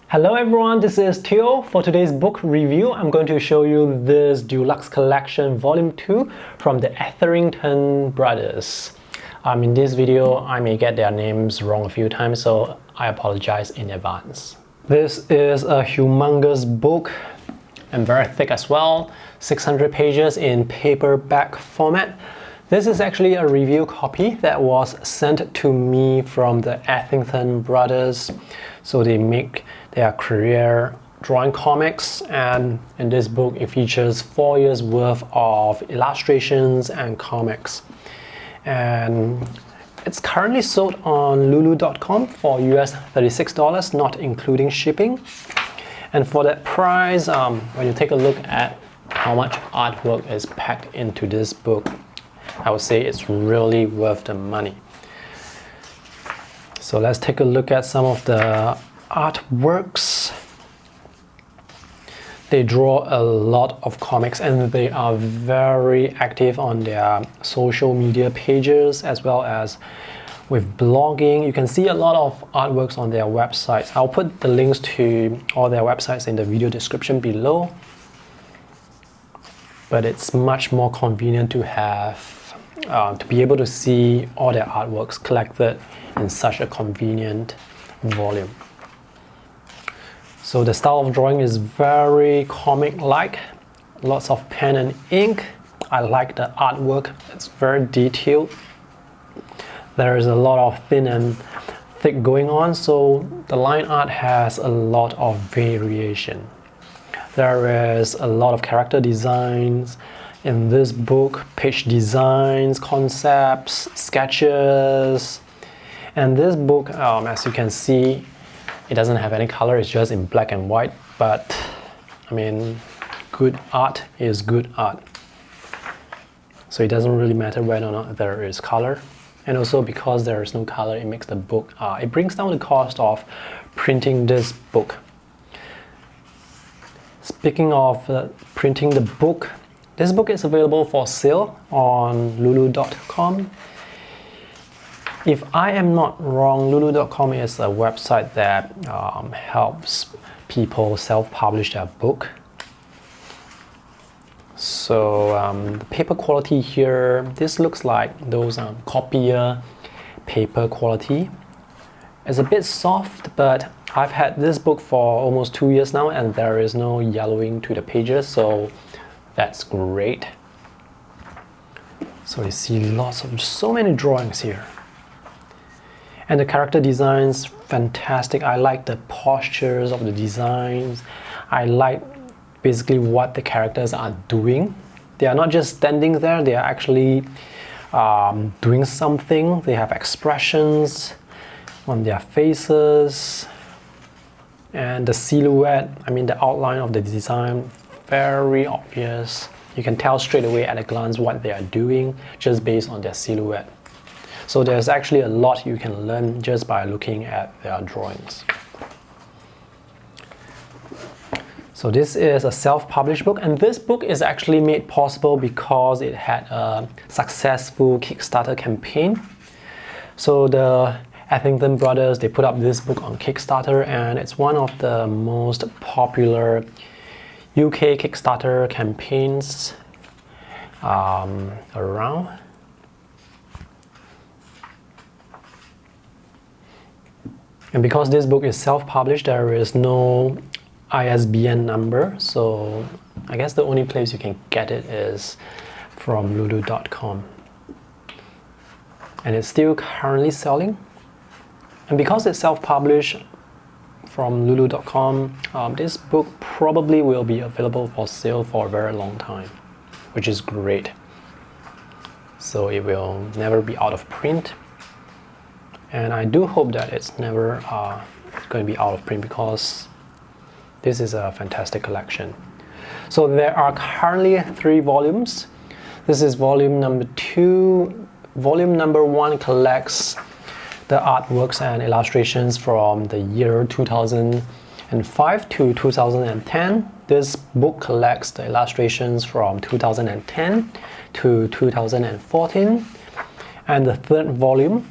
Hello everyone, this is Theo. For today's book review, I'm going to show you this Deluxe Collection Volume 2 from the Etherington brothers. In this video, I may get their names wrong a few times, so I apologize in advance. This is a humongous book and very thick as well, 600 pages in paperback format. This is actually a review copy that was sent to me from the Etherington brothers. So they make their career drawing comics, and in this book it features 4 years worth of illustrations and comics. And it's currently sold on Lulu.com for US $36, not including shipping. And for that price, when you take a look at how much artwork is packed into this book, I would say it's really worth the money. So let's take a look at some of the artworks. They draw a lot of comics and they are very active on their social media pages as well as with blogging. You can see a lot of artworks on their websites. I'll put the links to all their websites in the video description below. But it's much more convenient to have to be able to see all their artworks collected in such a convenient volume. So the style of drawing is very comic-like, lots of pen and ink. I like the artwork, it's very detailed. There is a lot of thin and thick going on, so the line art has a lot of variation. There is a lot of character designs in this book, page designs, concepts, sketches. And this book, as you can see, it doesn't have any color, it's just in black and white. But, I mean, good art is good art. So it doesn't really matter whether or not there is color. And also because there is no color, it makes the book, it brings down the cost of printing this book. Speaking of printing the book, this book is available for sale on Lulu.com. If I am not wrong, Lulu.com is a website that helps people self-publish their book. So the paper quality here, this looks like those copier paper quality. It's a bit soft, but I've had this book for almost 2 years now and there is no yellowing to the pages, so that's great. So you see so many drawings here. And the character designs, fantastic. I like the postures of the designs. I like basically what the characters are doing. They are not just standing there, they are actually doing something. They have expressions on their faces. And the silhouette, I mean the outline of the design, very obvious. You can tell straight away at a glance what they are doing just based on their silhouette. So there's actually a lot you can learn just by looking at their drawings. So this is a self-published book, and this book is actually made possible because it had a successful Kickstarter campaign. So the Etherington brothers, they put up this book on Kickstarter, and it's one of the most popular UK Kickstarter campaigns around. And because this book is self-published, there is no ISBN number, so I guess the only place you can get it is from Lulu.com. And it's still currently selling. And because it's self-published from Lulu.com, this book probably will be available for sale for a very long time, which is great. So it will never be out of print. And I do hope that it's never going to be out of print because this is a fantastic collection. So there are currently 3 volumes. This is volume number 2. Volume number 1 collects the artworks and illustrations from the year 2005 to 2010. This book collects the illustrations from 2010 to 2014. And the third volume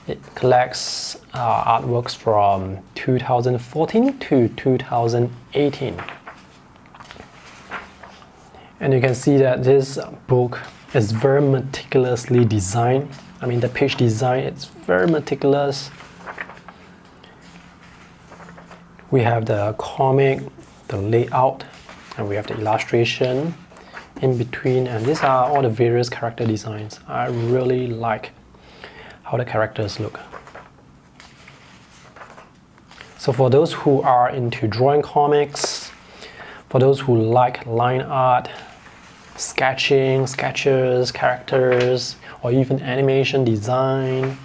It collects artworks from 2014 to 2018. And you can see that this book is very meticulously designed. I mean, the page design, it's very meticulous. We have the comic, the layout, and we have the illustration in between, and these are all the various character designs. I really like how the characters look. So for those who are into drawing comics, for those who like line art, sketching, sketches, characters, or even animation design,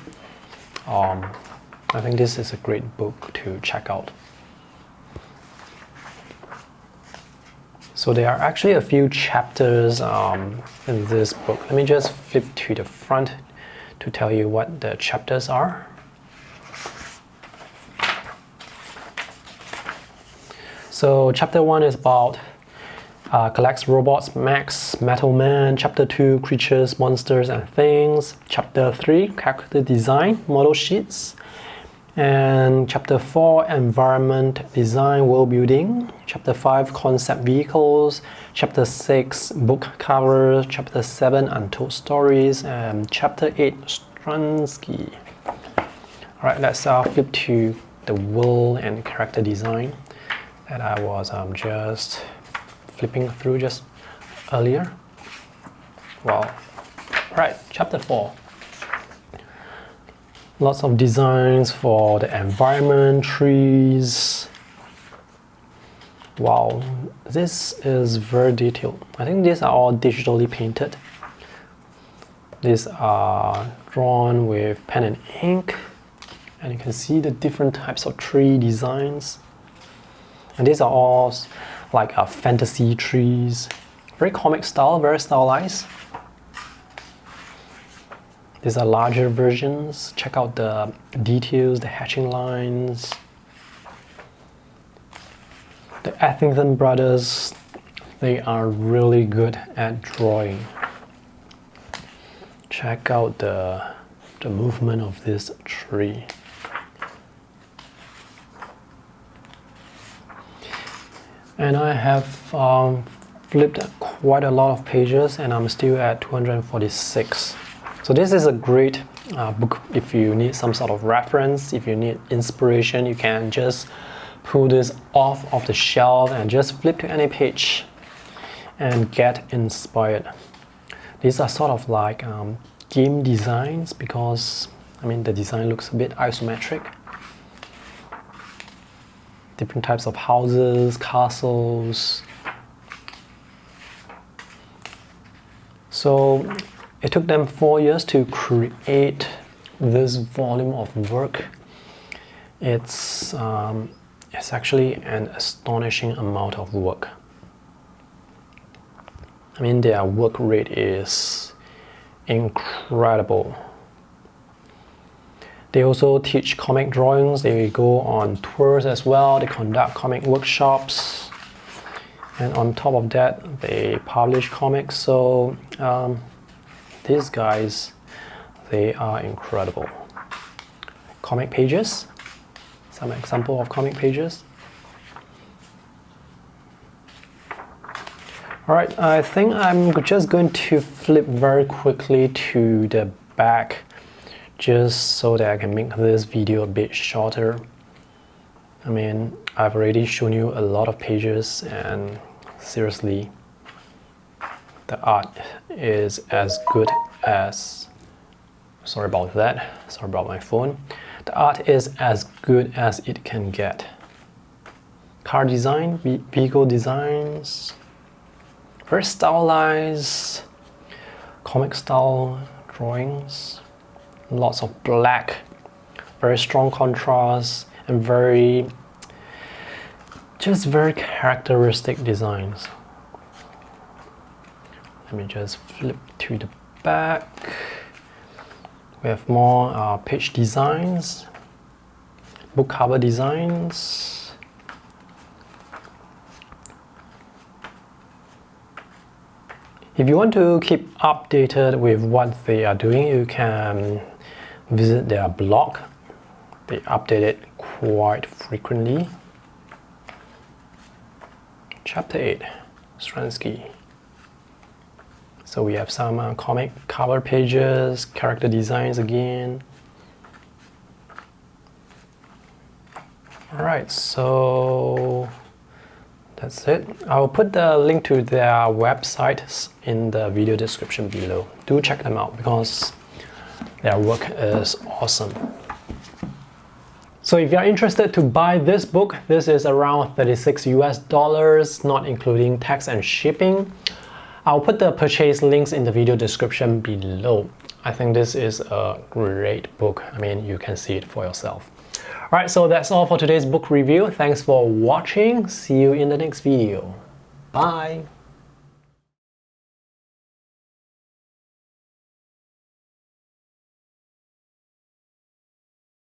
I think this is a great book to check out. So there are actually a few chapters in this book. Let me just flip to the front to tell you what the chapters are. So chapter 1 is about collects robots, mechs, metal man. Chapter 2, creatures, monsters and things. Chapter 3, character design, model sheets. And chapter 4, environment design, world building. Chapter 5, concept vehicles. Chapter 6, book covers. Chapter 7, untold stories. And chapter 8, Stransky. Alright, let's flip to the world and character design that I was just flipping through just earlier. Wow. Alright, chapter 4. Lots of designs for the environment, trees. Wow, this is very detailed. I think these are all digitally painted. These are drawn with pen and ink. And you can see the different types of tree designs. And these are all like fantasy trees. Very comic style, very stylized. These are larger versions. Check out the details, the hatching lines. The Etherington brothers, they are really good at drawing. Check out the movement of this tree. And I have flipped quite a lot of pages and I'm still at 246. So this is a great book if you need some sort of reference, if you need inspiration, you can just pull this off of the shelf and just flip to any page and get inspired. These are sort of like game designs because, I mean, the design looks a bit isometric. Different types of houses, castles. So it took them 4 years to create this volume of work. It's actually an astonishing amount of work. I mean, their work rate is incredible. They also teach comic drawings. They go on tours as well. They conduct comic workshops. And on top of that, they publish comics. So these guys, they are incredible. Comic pages, some example of comic pages. Alright, I think I'm just going to flip very quickly to the back just so that I can make this video a bit shorter. I mean, I've already shown you a lot of pages and seriously, the art is as good as, sorry about that, sorry about my phone. The art is as good as it can get. Car design, vehicle designs, very stylized, comic style drawings, lots of black, very strong contrast, and very characteristic designs. Let me just flip to the back. We have more page designs, book cover designs. If you want to keep updated with what they are doing, you can visit their blog. They update it quite frequently. Chapter 8, Stransky. So we have some comic cover pages, character designs again. Alright, so that's it. I'll put the link to their websites in the video description below. Do check them out because their work is awesome. So if you're interested to buy this book, this is around $36 US, not including tax and shipping. I'll put the purchase links in the video description below. I think this is a great book. I mean, you can see it for yourself. Alright, so that's all for today's book review. Thanks for watching. See you in the next video. Bye!